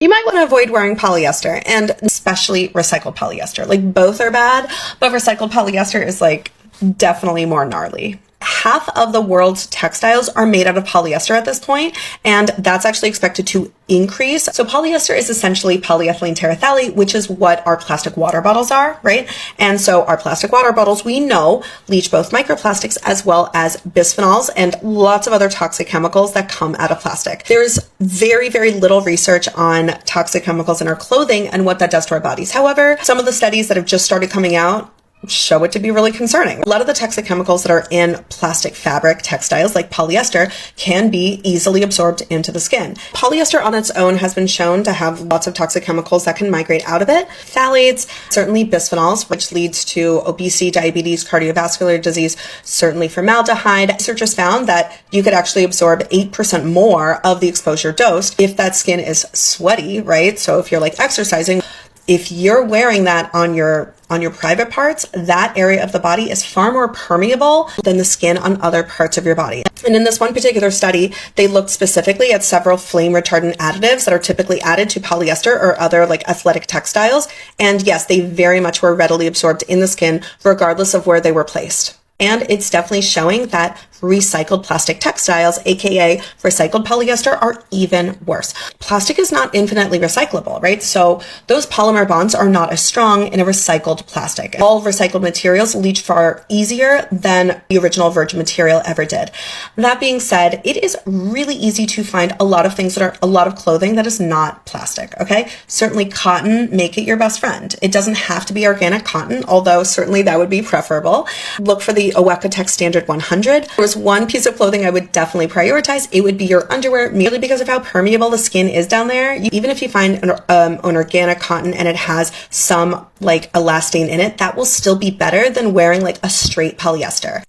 You might want to avoid wearing polyester, and especially recycled polyester. Like, both are bad, but recycled polyester is like definitely more gnarly. Half of the world's textiles are made out of polyester at this point, and that's actually expected to increase. So polyester is essentially polyethylene terephthalate, which is what our plastic water bottles are, right? And so our plastic water bottles, we know, leach both microplastics as well as bisphenols and lots of other toxic chemicals that come out of plastic. There's very, very little research on toxic chemicals in our clothing and what that does to our bodies. However, some of the studies that have just started coming out show it to be really concerning. A lot of the toxic chemicals that are in plastic fabric textiles, like polyester, can be easily absorbed into the skin. Polyester on its own has been shown to have lots of toxic chemicals that can migrate out of it. Phthalates, certainly bisphenols, which leads to obesity, diabetes, cardiovascular disease, certainly formaldehyde. Researchers found that you could actually absorb 8% more of the exposure dose if that skin is sweaty, right? So if you're like exercising, if you're wearing that on your private parts, that area of the body is far more permeable than the skin on other parts of your body. And in this one particular study, they looked specifically at several flame retardant additives that are typically added to polyester or other like athletic textiles. And yes, they very much were readily absorbed in the skin, regardless of where they were placed. And it's definitely showing that recycled plastic textiles, aka recycled polyester, are even worse. Plastic is not infinitely recyclable, right? So those polymer bonds are not as strong in a recycled plastic. All recycled materials leach far easier than the original virgin material ever did. That being said, it is really easy to find a lot of things that are a lot of clothing that is not plastic, okay? Certainly cotton, make it your best friend. It doesn't have to be organic cotton, although certainly that would be preferable. Look for the Oweka Standard 100. There was one piece of clothing I would definitely prioritize. It would be your underwear, merely because of how permeable the skin is down there. Even if you find an organic cotton and it has some like elastane in it, that will still be better than wearing like a straight polyester.